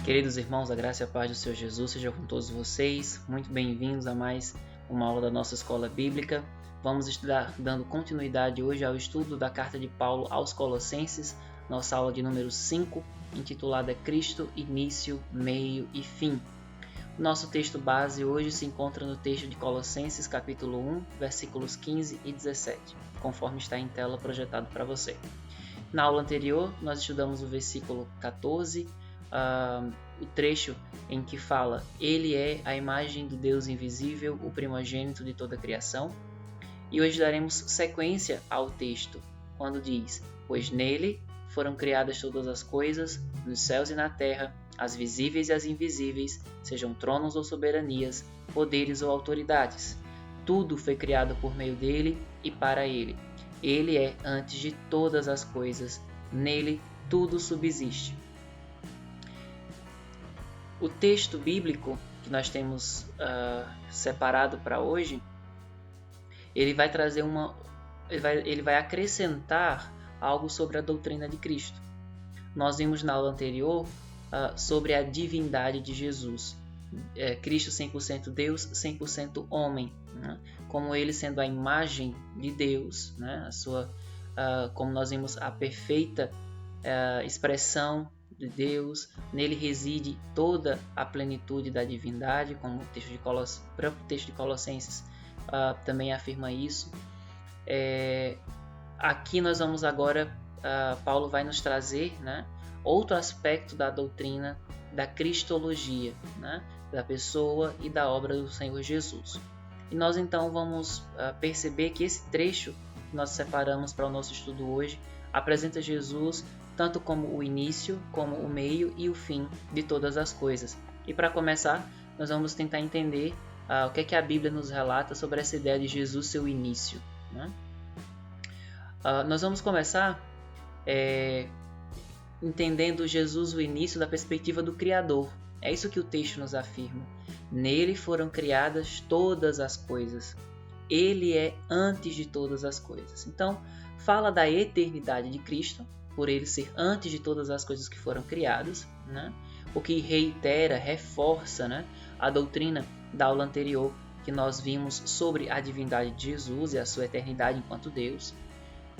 Queridos irmãos, a graça e a paz do Senhor Jesus seja com todos vocês. Muito bem-vindos a mais uma aula da nossa escola bíblica. Vamos estudar dando continuidade hoje ao estudo da carta de Paulo aos Colossenses, nossa aula de número 5, intitulada Cristo, Início, Meio e Fim. Nosso texto base hoje se encontra no texto de Colossenses, capítulo 1, versículos 15 e 17, conforme está em tela projetado para você. Na aula anterior, nós estudamos o versículo 14, o trecho em que fala: Ele é a imagem do Deus invisível, o primogênito de toda a criação. E hoje daremos sequência ao texto, quando diz: Pois nele foram criadas todas as coisas, nos céus e na terra, as visíveis e as invisíveis, sejam tronos ou soberanias, poderes ou autoridades. Tudo foi criado por meio dele e para ele. Ele é antes de todas as coisas, nele tudo subsiste. O texto bíblico que nós temos separado para hoje, ele vai trazer ele vai acrescentar algo sobre a doutrina de Cristo. Nós vimos na aula anterior sobre a divindade de Jesus. Cristo 100% Deus, 100% homem, né? Como ele sendo a imagem de Deus, né? Como nós vimos, a perfeita expressão de Deus, nele reside toda a plenitude da divindade, como o próprio texto de Colossenses também afirma isso. Aqui nós vamos agora, Paulo vai nos trazer, né, outro aspecto da doutrina da cristologia, né, da pessoa e da obra do Senhor Jesus. E nós então vamos perceber que esse trecho que nós separamos para o nosso estudo hoje apresenta Jesus tanto como o início, como o meio e o fim de todas as coisas. E para começar, nós vamos tentar entender o que é que a Bíblia nos relata sobre essa ideia de Jesus ser o início, né? Nós vamos começar entendendo Jesus o início da perspectiva do Criador. É isso que o texto nos afirma. Nele foram criadas todas as coisas. Ele é antes de todas as coisas. Então, fala da eternidade de Cristo, por ele ser antes de todas as coisas que foram criadas, né? O que reitera, reforça, né, a doutrina da aula anterior que nós vimos sobre a divindade de Jesus e a sua eternidade enquanto Deus.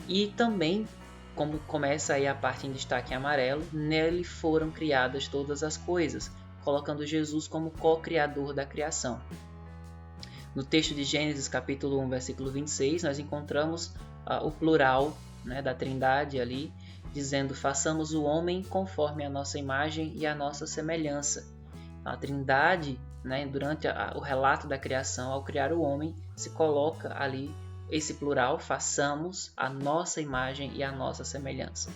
E também, como começa aí a parte em destaque em amarelo, nele foram criadas todas as coisas, colocando Jesus como co-criador da criação. No texto de Gênesis capítulo 1, versículo 26, nós encontramos o plural, né, da Trindade ali, dizendo: façamos o homem conforme a nossa imagem e a nossa semelhança. A Trindade, né, durante o relato da criação, ao criar o homem, se coloca ali esse plural: façamos a nossa imagem e a nossa semelhança.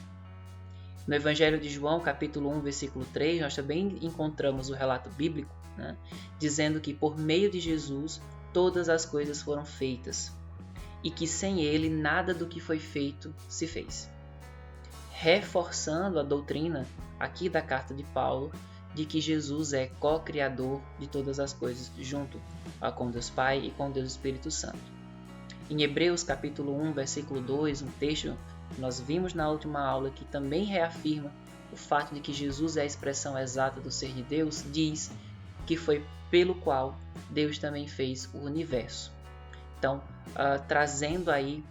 No Evangelho de João, capítulo 1, versículo 3, nós também encontramos o relato bíblico, né, dizendo que por meio de Jesus todas as coisas foram feitas e que sem ele nada do que foi feito se fez. Reforçando a doutrina aqui da carta de Paulo de que Jesus é co-criador de todas as coisas, junto com Deus Pai e com Deus Espírito Santo. Em Hebreus capítulo 1, versículo 2, um texto que nós vimos na última aula que também reafirma o fato de que Jesus é a expressão exata do ser de Deus, diz que foi pelo qual Deus também fez o universo. Então, trazendo aí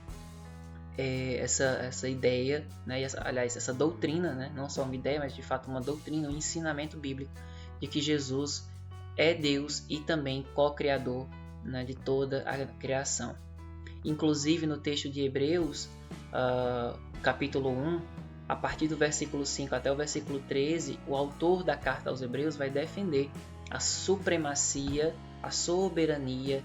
essa ideia, né, essa doutrina, né, não só uma ideia, mas de fato uma doutrina, um ensinamento bíblico de que Jesus é Deus e também co-criador, né, de toda a criação. Inclusive no texto de Hebreus, capítulo 1, a partir do versículo 5 até o versículo 13, o autor da carta aos Hebreus vai defender a supremacia, a soberania.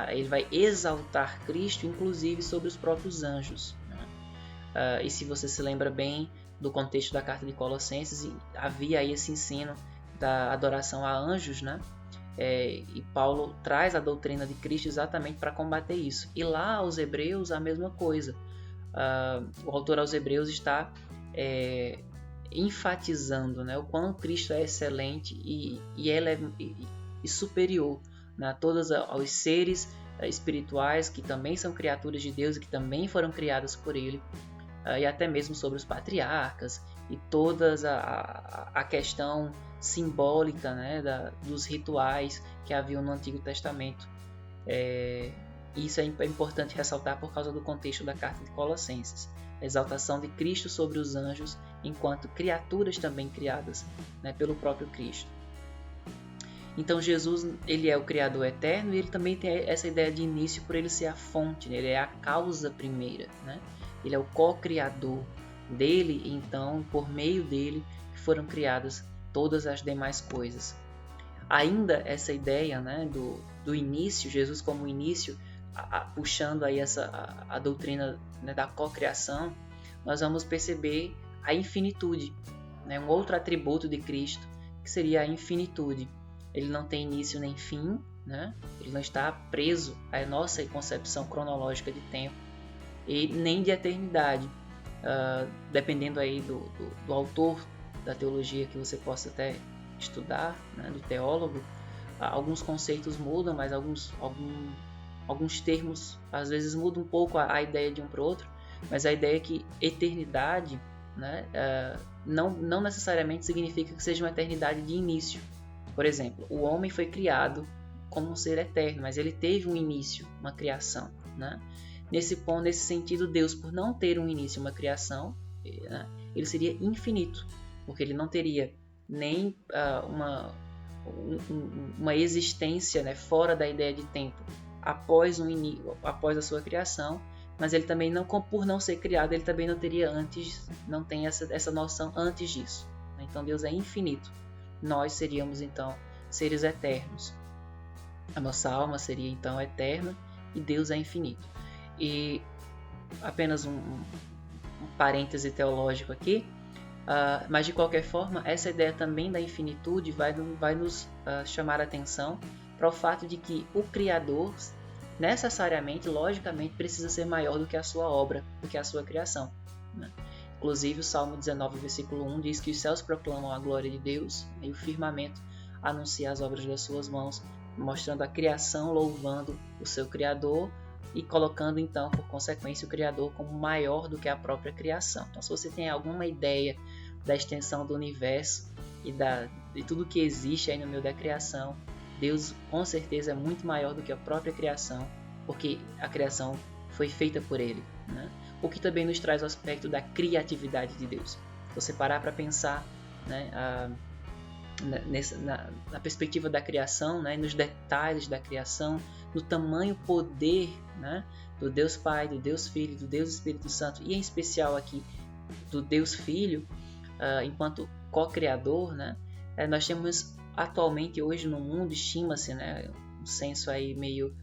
Ele vai exaltar Cristo, inclusive, sobre os próprios anjos, né? E se você se lembra bem do contexto da carta de Colossenses, havia aí esse ensino da adoração a anjos, né? E Paulo traz a doutrina de Cristo exatamente para combater isso. E lá aos Hebreus a mesma coisa. O autor aos Hebreus está enfatizando, né, o quão Cristo é excelente e superior, né, todos aos seres espirituais que também são criaturas de Deus e que também foram criadas por Ele, e até mesmo sobre os patriarcas e toda a questão simbólica, né, dos rituais que haviam no Antigo Testamento. Isso é importante ressaltar por causa do contexto da carta de Colossenses. A exaltação de Cristo sobre os anjos enquanto criaturas também criadas, né, pelo próprio Cristo. Então Jesus, ele é o Criador eterno e ele também tem essa ideia de início por ele ser a fonte, né? Ele é a causa primeira, né? Ele é o co-criador. Dele, então, por meio dele, que foram criadas todas as demais coisas. Ainda essa ideia, né, do início, Jesus como início, puxando aí a doutrina, né, da cocriação, nós vamos perceber a infinitude, né, um outro atributo de Cristo, que seria a infinitude. Ele não tem início nem fim, né? Ele não está preso à nossa concepção cronológica de tempo e nem de eternidade. Dependendo aí do autor da teologia que você possa até estudar, né, do teólogo, alguns conceitos mudam, mas alguns termos às vezes mudam um pouco a ideia de um para o outro, mas a ideia é que eternidade, né, não necessariamente significa que seja uma eternidade de início. Por exemplo, o homem foi criado como um ser eterno, mas ele teve um início, uma criação, né? Nesse sentido, Deus, por não ter um início, uma criação, né, ele seria infinito, porque ele não teria nem uma existência, né, fora da ideia de tempo após a sua criação, mas ele também por não ser criado, ele também não teria antes, não tem essa noção antes disso. Então Deus é infinito. Nós seríamos então seres eternos. A nossa alma seria então eterna e Deus é infinito. E apenas um parêntese teológico aqui, mas de qualquer forma, essa ideia também da infinitude vai nos chamar a atenção para o fato de que o Criador necessariamente, logicamente, precisa ser maior do que a sua obra, do que a sua criação, né? Inclusive o Salmo 19, versículo 1 diz que os céus proclamam a glória de Deus e o firmamento anuncia as obras das suas mãos, mostrando a criação louvando o seu Criador e colocando então, por consequência, o Criador como maior do que a própria criação. Então, se você tem alguma ideia da extensão do universo e de tudo que existe aí no meio da criação, Deus com certeza é muito maior do que a própria criação, porque a criação foi feita por Ele, né? O que também nos traz o aspecto da criatividade de Deus. Se você parar para pensar, né, na perspectiva da criação, né, nos detalhes da criação, no tamanho poder, né, do Deus Pai, do Deus Filho, do Deus Espírito Santo e em especial aqui do Deus Filho, enquanto co-criador, né, nós temos atualmente hoje no mundo, estima-se, né, um censo aí meio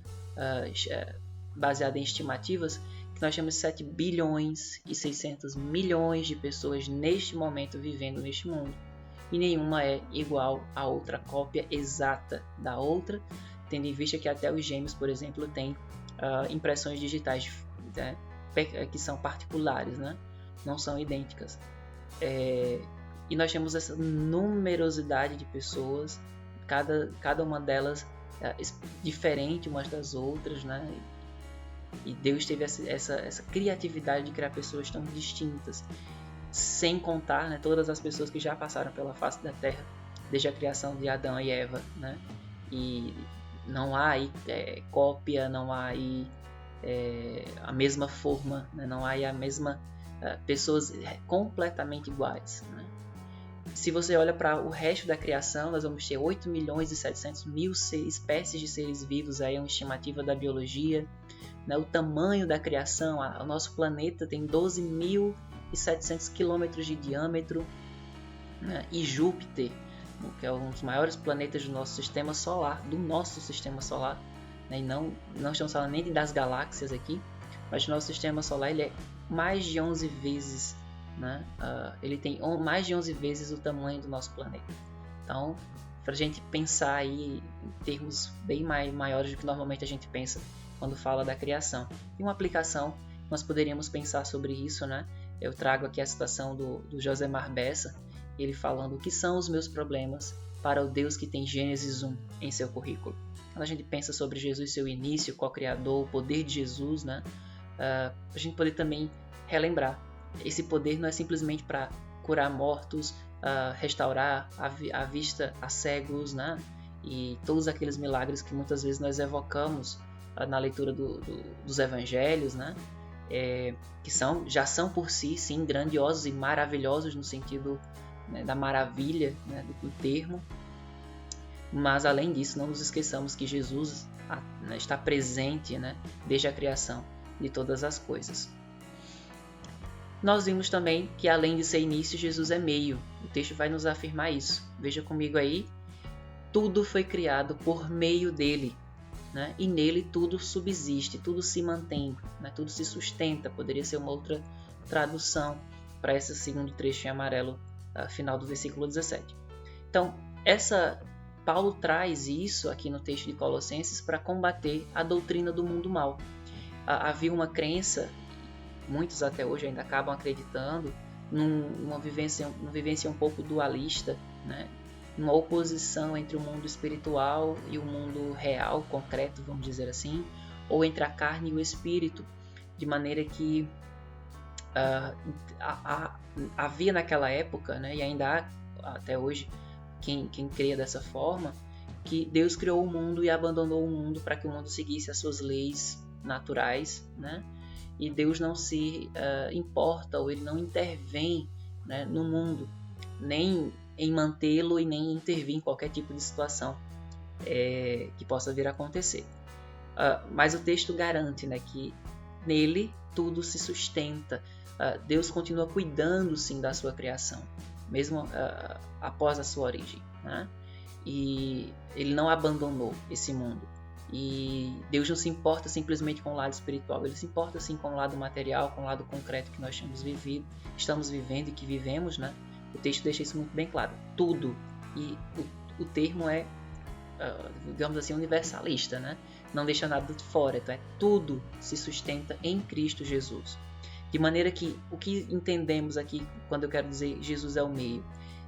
baseado em estimativas, que nós temos 7 bilhões e 600 milhões de pessoas neste momento vivendo neste mundo. E nenhuma é igual a outra, cópia exata da outra, tendo em vista que até os gêmeos, por exemplo, têm impressões digitais, né, que são particulares, né, não são idênticas. E nós temos essa numerosidade de pessoas, cada uma delas diferente umas das outras, né? E Deus teve essa criatividade de criar pessoas tão distintas, sem contar, né, todas as pessoas que já passaram pela face da Terra desde a criação de Adão e Eva, né? E não há aí cópia, não há aí a mesma forma, né? Não há aí a mesma pessoas completamente iguais, né? Se você olha para o resto da criação, nós vamos ter 8 milhões e 700 mil espécies de seres vivos, aí é uma estimativa da biologia, né? O tamanho da criação, o nosso planeta tem 12.700 quilômetros de diâmetro, né? E Júpiter, que é um dos maiores planetas do nosso sistema solar, né? E não estamos falando nem das galáxias aqui, mas o nosso sistema solar ele é mais de 11 vezes, né? Ele tem mais de 11 vezes o tamanho do nosso planeta. Então, para a gente pensar aí em termos bem maiores do que normalmente a gente pensa quando fala da criação. E uma aplicação, nós poderíamos pensar sobre isso, né? Eu trago aqui a citação do Josemar Bessa, ele falando: o que são os meus problemas para o Deus que tem Gênesis 1 em seu currículo. Quando a gente pensa sobre Jesus, seu início, co-criador, o poder de Jesus, né? A gente poder também relembrar, esse poder não é simplesmente para curar mortos, restaurar a vista a cegos, né? E todos aqueles milagres que muitas vezes nós evocamos na leitura dos evangelhos, né? Que já são por si, sim, grandiosos e maravilhosos no sentido, né, da maravilha, né, do termo. Mas além disso, não nos esqueçamos que Jesus está presente, né, desde a criação de todas as coisas. Nós vimos também que além de ser início, Jesus é meio. O texto vai nos afirmar isso. Veja comigo aí. Tudo foi criado por meio dele, né? E nele tudo subsiste, tudo se mantém, né? Tudo se sustenta. Poderia ser uma outra tradução para esse segundo trecho em amarelo, final do versículo 17. Então, Paulo traz isso aqui no texto de Colossenses para combater a doutrina do mundo mau. Havia uma crença, muitos até hoje ainda acabam acreditando, numa vivência um pouco dualista, né? Uma oposição entre o mundo espiritual e o mundo real, concreto, vamos dizer assim, ou entre a carne e o espírito, de maneira que havia naquela época, né, e ainda há até hoje quem crê dessa forma, que Deus criou o mundo e abandonou o mundo para que o mundo seguisse as suas leis naturais, né? E Deus não se importa, ou ele não intervém, né, no mundo, nem em mantê-lo e nem intervir em qualquer tipo de situação que possa vir a acontecer. Mas o texto garante, né, que nele tudo se sustenta. Deus continua cuidando, sim, da sua criação, mesmo após a sua origem, né? E ele não abandonou esse mundo. E Deus não se importa simplesmente com o lado espiritual, ele se importa sim com o lado material, com o lado concreto que nós estamos vivendo e que vivemos, né? O texto deixa isso muito bem claro. Tudo. E o termo é, digamos assim, universalista, né? Não deixa nada de fora. Então tudo se sustenta em Cristo Jesus. De maneira que o que entendemos aqui quando eu quero dizer Jesus é o meio?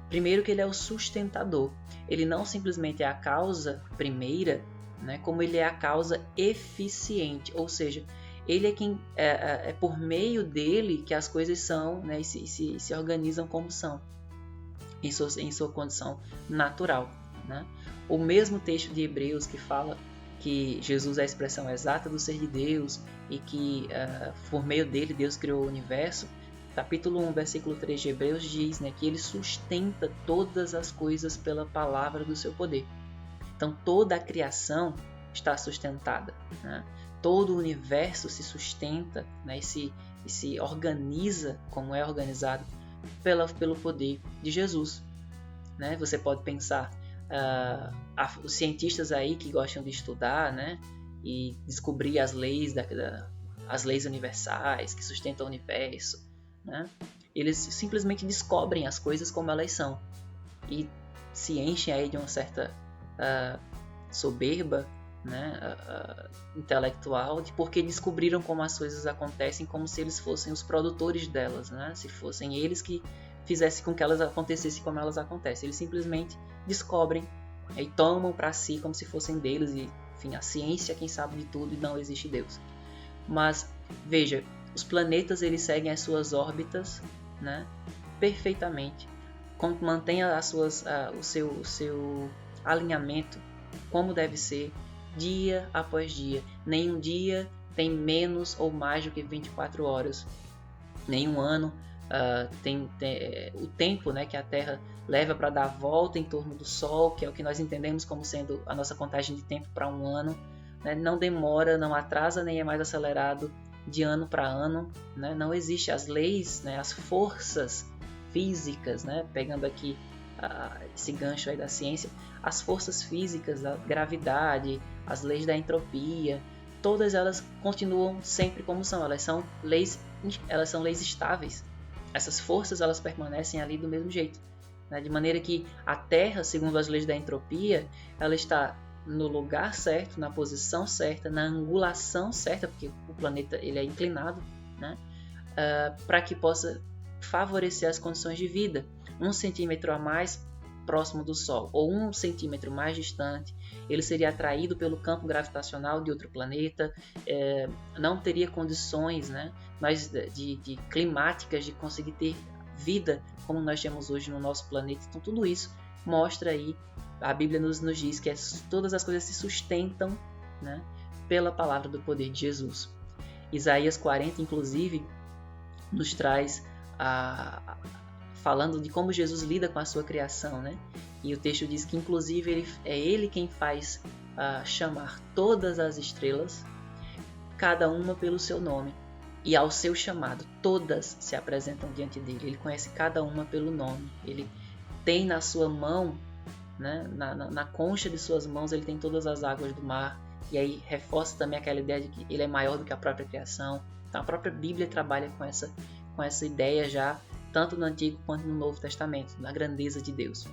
Primeiro que ele é o sustentador. Ele não simplesmente é a causa primeira, né, como ele é a causa eficiente. Ou seja, ele é quem é por meio dele que as coisas são, né, e se organizam como são, em sua condição natural, né? O mesmo texto de Hebreus que fala que Jesus é a expressão exata do ser de Deus e que por meio dele Deus criou o universo, capítulo 1, versículo 3 de Hebreus diz, né, que ele sustenta todas as coisas pela palavra do seu poder. Então toda a criação está sustentada, né? Todo o universo se sustenta, né, e se organiza como é organizado pelo poder de Jesus, né? Você pode pensar, os cientistas aí que gostam de estudar, né, e descobrir as leis as leis universais que sustentam o universo, né? Eles simplesmente descobrem as coisas como elas são e se enchem aí de uma certa soberba, né, intelectual, porque descobriram como as coisas acontecem, como se eles fossem os produtores delas, né? Se fossem eles que fizessem com que elas acontecessem como elas acontecem. Eles simplesmente descobrem e tomam para si como se fossem deles, e enfim, a ciência é quem sabe de tudo e não existe Deus. Mas veja, os planetas eles seguem as suas órbitas, né, perfeitamente, mantém o seu alinhamento como deve ser, dia após dia. Nenhum dia tem menos ou mais do que 24 horas. Nenhum ano tem o tempo, né, que a Terra leva para dar a volta em torno do Sol, que é o que nós entendemos como sendo a nossa contagem de tempo para um ano, né, não demora, não atrasa, nem é mais acelerado de ano para ano, né? Não existe as leis, né, as forças físicas, né, pegando aqui esse gancho aí da ciência, as forças físicas, da gravidade, as leis da entropia, todas elas continuam sempre como são. Elas são leis estáveis. Essas forças elas permanecem ali do mesmo jeito, né? De maneira que a Terra, segundo as leis da entropia, ela está no lugar certo, na posição certa, na angulação certa, porque o planeta ele é inclinado, né? Para que possa favorecer as condições de vida. 1 centímetro a mais próximo do Sol ou 1 centímetro mais distante, ele seria atraído pelo campo gravitacional de outro planeta, não teria condições, né, de climáticas de conseguir ter vida como nós temos hoje no nosso planeta. Então tudo isso mostra aí, a Bíblia nos diz que todas as coisas se sustentam, né, pela palavra do poder de Jesus. Isaías 40, inclusive, nos traz falando de como Jesus lida com a sua criação, né? E o texto diz que, inclusive, é Ele quem faz chamar todas as estrelas, cada uma pelo seu nome. E ao seu chamado, todas se apresentam diante dele. Ele conhece cada uma pelo nome. Ele tem na sua mão, né, na concha de suas mãos, ele tem todas as águas do mar. E aí reforça também aquela ideia de que ele é maior do que a própria criação. Então a própria Bíblia trabalha com essa ideia já, tanto no Antigo quanto no Novo Testamento, da grandeza de Deus.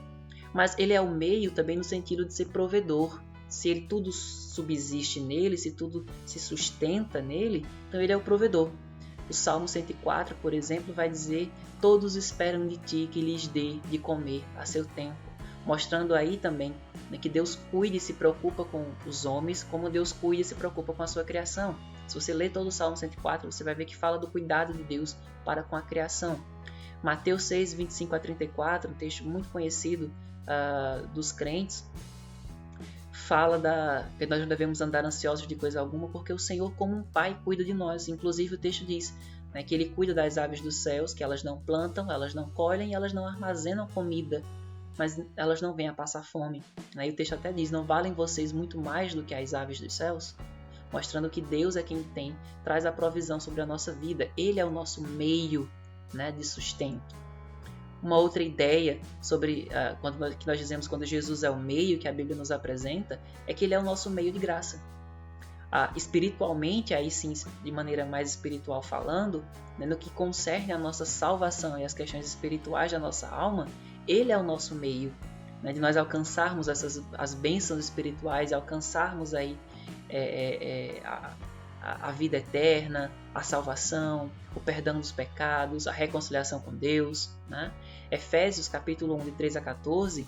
Mas ele é o meio também no sentido de ser provedor. Se ele tudo subsiste nele, se tudo se sustenta nele, então ele é o provedor. O Salmo 104, por exemplo, vai dizer: todos esperam de ti que lhes dê de comer a seu tempo. Mostrando aí também, né, que Deus cuida e se preocupa com os homens, como Deus cuida e se preocupa com a sua criação. Se você ler todo o Salmo 104, você vai ver que fala do cuidado de Deus para com a criação. Mateus 6, 25 a 34, um texto muito conhecido dos crentes, fala que nós não devemos andar ansiosos de coisa alguma, porque o Senhor, como um pai, cuida de nós. Inclusive o texto diz, né, que Ele cuida das aves dos céus, que elas não plantam, elas não colhem, elas não armazenam comida, mas elas não vêm a passar fome. Aí o texto até diz: não valem vocês muito mais do que as aves dos céus? Mostrando que Deus é quem traz a provisão sobre a nossa vida. Ele é o nosso meio, né, de sustento. Uma outra ideia sobre que nós dizemos quando Jesus é o meio que a Bíblia nos apresenta, é que ele é o nosso meio de graça. Espiritualmente, aí sim, de maneira mais espiritual falando, né, no que concerne a nossa salvação e as questões espirituais da nossa alma, ele é o nosso meio, né, de nós alcançarmos as bênçãos espirituais, alcançarmos aí a vida eterna, a salvação, o perdão dos pecados, a reconciliação com Deus, né? Efésios capítulo 1, de 3 a 14,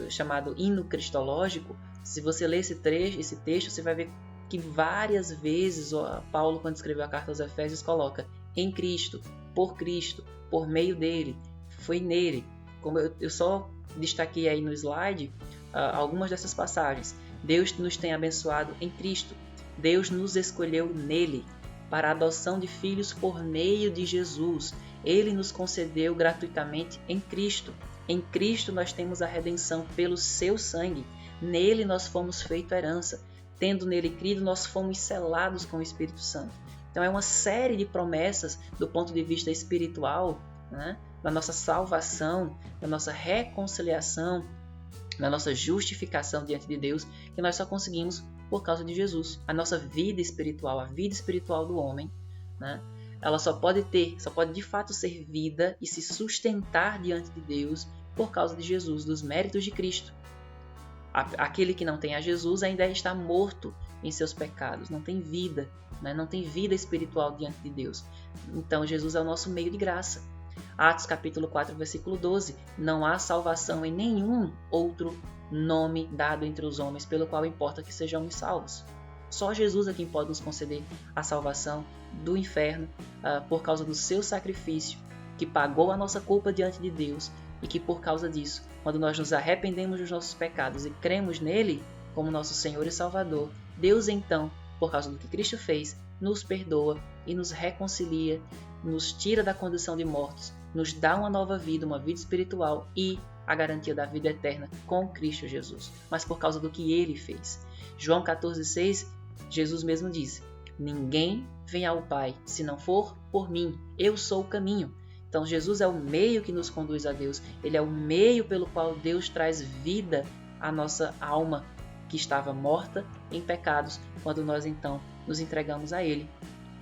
chamado hino cristológico. Se você ler esse texto, você vai ver que várias vezes Paulo, quando escreveu a carta aos Efésios, coloca: em Cristo, por meio dele, foi nele. Como eu só destaquei aí no slide algumas dessas passagens. Deus nos tem abençoado em Cristo. Deus nos escolheu nele para a adoção de filhos por meio de Jesus. Ele nos concedeu gratuitamente em Cristo. Em Cristo nós temos a redenção pelo seu sangue. Nele nós fomos feito herança. Tendo nele crido, nós fomos selados com o Espírito Santo. Então é uma série de promessas do ponto de vista espiritual, né, da nossa salvação, da nossa reconciliação, da nossa justificação diante de Deus, que nós só conseguimos por causa de Jesus. A nossa vida espiritual, a vida espiritual do homem, né, ela só pode de fato ser vida e se sustentar diante de Deus por causa de Jesus, dos méritos de Cristo. Aquele que não tem a Jesus ainda está morto em seus pecados, não tem vida, né, não tem vida espiritual diante de Deus. Então Jesus é o nosso meio de graça. Atos capítulo 4, versículo 12. Não há salvação em nenhum outro nome dado entre os homens, pelo qual importa que sejamos salvos. Só Jesus é quem pode nos conceder a salvação do inferno por causa do seu sacrifício, que pagou a nossa culpa diante de Deus, e que por causa disso, quando nós nos arrependemos dos nossos pecados e cremos nele como nosso Senhor e Salvador, Deus então, por causa do que Cristo fez, nos perdoa e nos reconcilia, nos tira da condição de mortos, nos dá uma nova vida, uma vida espiritual e a garantia da vida eterna com Cristo Jesus, mas por causa do que ele fez. João 14,6, Jesus mesmo disse: ninguém vem ao Pai se não for por mim, eu sou o caminho. Então Jesus é o meio que nos conduz a Deus, ele é o meio pelo qual Deus traz vida à nossa alma, que estava morta em pecados, quando nós então nos entregamos a ele.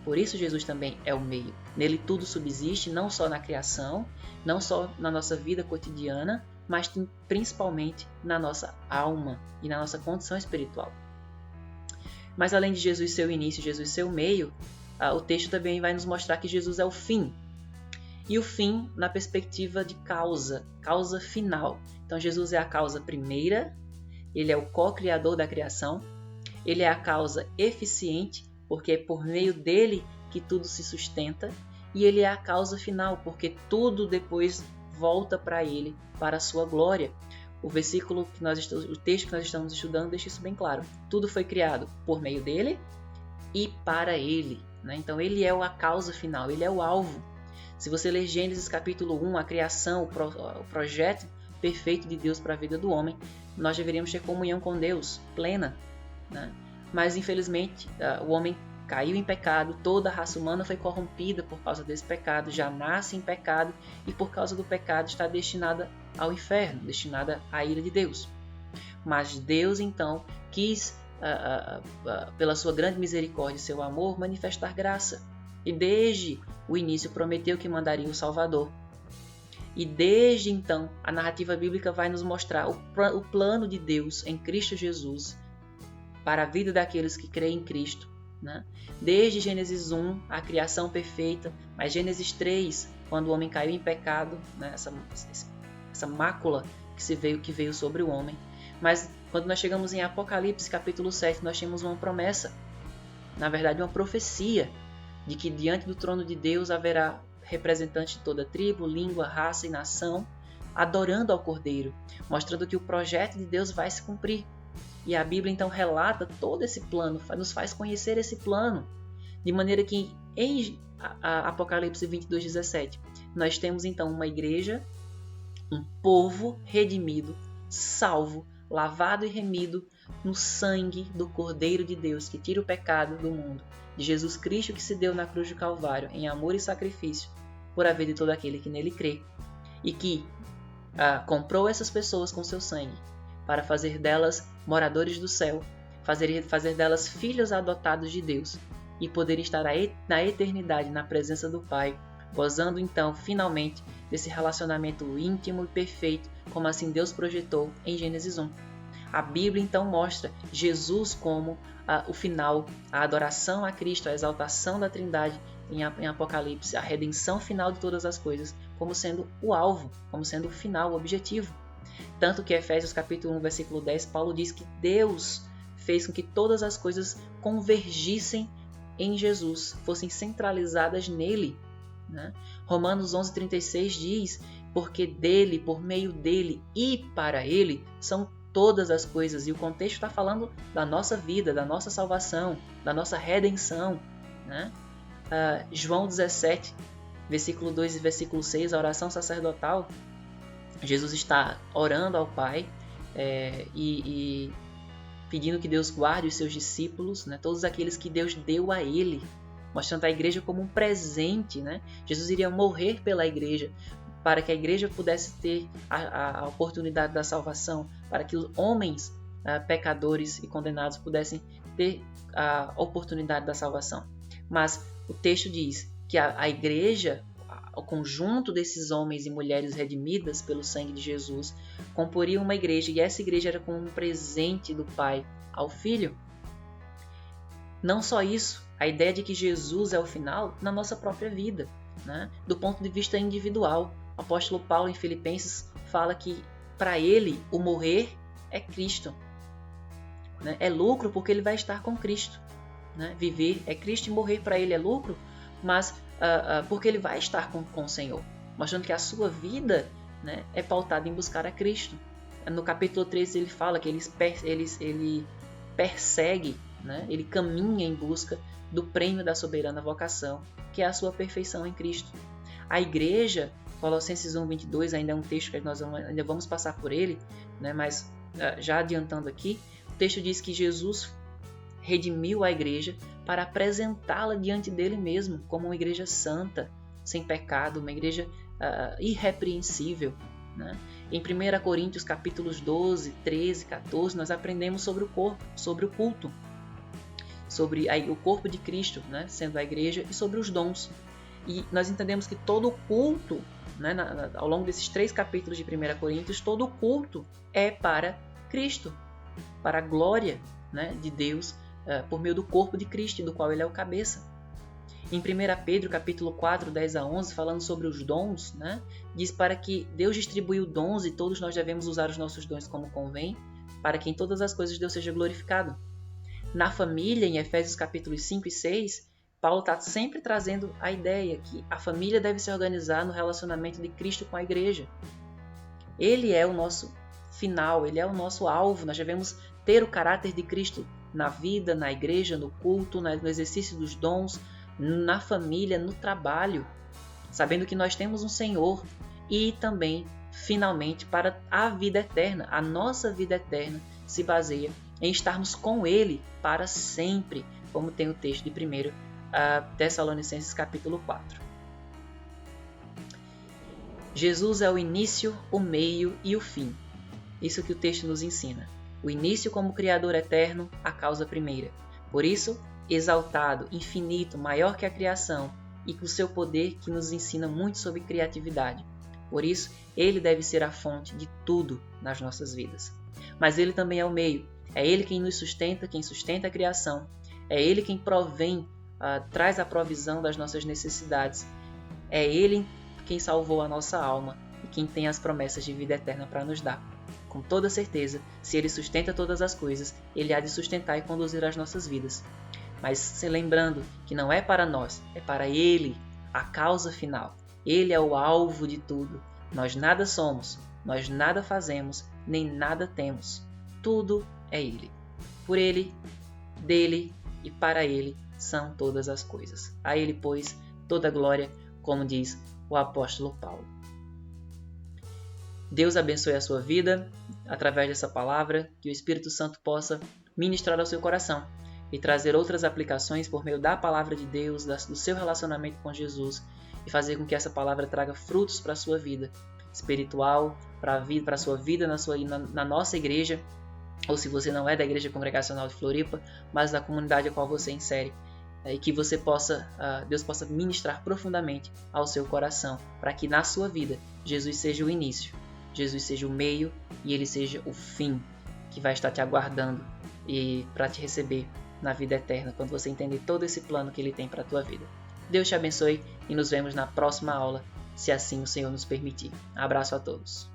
Por isso Jesus também é o meio. Nele tudo subsiste, não só na criação, não só na nossa vida cotidiana, mas principalmente na nossa alma e na nossa condição espiritual. Mas além de Jesus ser o início, Jesus ser o meio, o texto também vai nos mostrar que Jesus é o fim. E o fim na perspectiva de causa final. Então Jesus é a causa primeira, ele é o co-criador da criação, ele é a causa eficiente, porque é por meio dele que tudo se sustenta, e ele é a causa final, porque tudo depois volta para ele, para a sua glória. O texto que nós estamos estudando deixa isso bem claro. Tudo foi criado por meio dele e para ele, né? Então ele é a causa final, ele é o alvo. Se você ler Gênesis capítulo 1, a criação, o projeto perfeito de Deus para a vida do homem, nós deveríamos ter comunhão com Deus plena, né? Mas infelizmente o homem caiu em pecado, toda a raça humana foi corrompida por causa desse pecado, já nasce em pecado e por causa do pecado está destinada ao inferno, destinada à ira de Deus. Mas Deus então quis, pela sua grande misericórdia e seu amor, manifestar graça. E desde o início prometeu que mandaria o Salvador. E desde então a narrativa bíblica vai nos mostrar o plano de Deus em Cristo Jesus para a vida daqueles que creem em Cristo, né? Desde Gênesis 1, a criação perfeita, mas Gênesis 3, quando o homem caiu em pecado, né? essa mácula que veio sobre o homem. Mas quando nós chegamos em Apocalipse capítulo 7, nós temos uma promessa, na verdade uma profecia, de que diante do trono de Deus haverá representantes de toda tribo, língua, raça e nação, adorando ao Cordeiro, mostrando que o projeto de Deus vai se cumprir. E a Bíblia então relata todo esse plano, nos faz conhecer esse plano, de maneira que em Apocalipse 22:17, nós temos então uma igreja, um povo redimido, salvo, lavado e remido no sangue do Cordeiro de Deus, que tira o pecado do mundo, de Jesus Cristo que se deu na cruz do Calvário, em amor e sacrifício, por haver de todo aquele que nele crê, e que comprou essas pessoas com seu sangue, para fazer delas moradores do céu, fazer delas filhos adotados de Deus, e poder estar na eternidade na presença do Pai, gozando então, finalmente, desse relacionamento íntimo e perfeito, como assim Deus projetou em Gênesis 1. A Bíblia então mostra Jesus como o final, a adoração a Cristo, a exaltação da Trindade em Apocalipse, a redenção final de todas as coisas, como sendo o alvo, como sendo o final, o objetivo. Tanto que Efésios capítulo 1, versículo 10, Paulo diz que Deus fez com que todas as coisas convergissem em Jesus, fossem centralizadas nele, né? Romanos 11:36 diz, porque dele, por meio dele e para ele são todas as coisas. E o contexto está falando da nossa vida, da nossa salvação, da nossa redenção, né? João 17, versículo 2 e versículo 6, a oração sacerdotal, Jesus está orando ao Pai e pedindo que Deus guarde os seus discípulos, né? Todos aqueles que Deus deu a ele, mostrando a igreja como um presente, né? Jesus iria morrer pela igreja, para que a igreja pudesse ter a oportunidade da salvação, para que os homens pecadores e condenados pudessem ter a oportunidade da salvação. Mas o texto diz que a igreja, o conjunto desses homens e mulheres redimidas pelo sangue de Jesus, comporia uma igreja, e essa igreja era como um presente do Pai ao Filho. Não só isso, a ideia de que Jesus é o final na nossa própria vida, né? Do ponto de vista individual. O apóstolo Paulo em Filipenses fala que para ele o morrer é Cristo, né? É lucro porque ele vai estar com Cristo, né? Viver é Cristo e morrer para ele é lucro, mas porque ele vai estar com o Senhor, mostrando que a sua vida, né, é pautada em buscar a Cristo. No capítulo 13 ele fala que ele persegue, né, ele caminha em busca do prêmio da soberana vocação, que é a sua perfeição em Cristo. A igreja, Colossenses 1:22, ainda é um texto que nós ainda vamos passar por ele, né, mas já adiantando aqui, o texto diz que Jesus redimiu a igreja para apresentá-la diante dele mesmo como uma igreja santa, sem pecado, uma igreja irrepreensível, né? Em 1 Coríntios capítulos 12, 13, 14, nós aprendemos sobre o corpo, sobre o culto, sobre o corpo de Cristo, né, sendo a igreja, e sobre os dons. E nós entendemos que todo o culto, né, ao longo desses 3 capítulos de 1 Coríntios, todo o culto é para Cristo, para a glória, né, de Deus, por meio do corpo de Cristo, do qual ele é o cabeça. Em 1 Pedro capítulo 4, 10 a 11, falando sobre os dons, né, diz para que Deus distribuiu dons e todos nós devemos usar os nossos dons como convém, para que em todas as coisas Deus seja glorificado. Na família, em Efésios capítulos 5 e 6, Paulo está sempre trazendo a ideia que a família deve se organizar no relacionamento de Cristo com a igreja. Ele é o nosso final, ele é o nosso alvo. Nós devemos ter o caráter de Cristo na vida, na igreja, no culto, no exercício dos dons, na família, no trabalho, sabendo que nós temos um Senhor e também, finalmente, para a vida eterna. A nossa vida eterna se baseia em estarmos com Ele para sempre, como tem o texto de 1 Tessalonicenses capítulo 4. Jesus é o início, o meio e o fim. Isso que o texto nos ensina. O início como Criador eterno, a causa primeira. Por isso, exaltado, infinito, maior que a criação e com o seu poder que nos ensina muito sobre criatividade. Por isso, Ele deve ser a fonte de tudo nas nossas vidas. Mas Ele também é o meio. É Ele quem nos sustenta, quem sustenta a criação. É Ele quem provém, traz a provisão das nossas necessidades. É Ele quem salvou a nossa alma e quem tem as promessas de vida eterna para nos dar. Com toda certeza, se Ele sustenta todas as coisas, Ele há de sustentar e conduzir as nossas vidas. Mas se lembrando que não é para nós, é para Ele, a causa final. Ele é o alvo de tudo. Nós nada somos, nós nada fazemos, nem nada temos. Tudo é Ele. Por Ele, dele e para Ele são todas as coisas. A Ele, pois, toda a glória, como diz o apóstolo Paulo. Deus abençoe a sua vida através dessa palavra, que o Espírito Santo possa ministrar ao seu coração e trazer outras aplicações por meio da palavra de Deus, do seu relacionamento com Jesus, e fazer com que essa palavra traga frutos para a sua vida espiritual, para a sua vida na nossa igreja, ou se você não é da Igreja Congregacional de Floripa, mas da comunidade a qual você insere, e que você Deus possa ministrar profundamente ao seu coração, para que na sua vida Jesus seja o início, Jesus seja o meio e Ele seja o fim, que vai estar te aguardando e para te receber na vida eterna, quando você entender todo esse plano que Ele tem para a tua vida. Deus te abençoe e nos vemos na próxima aula, se assim o Senhor nos permitir. Abraço a todos.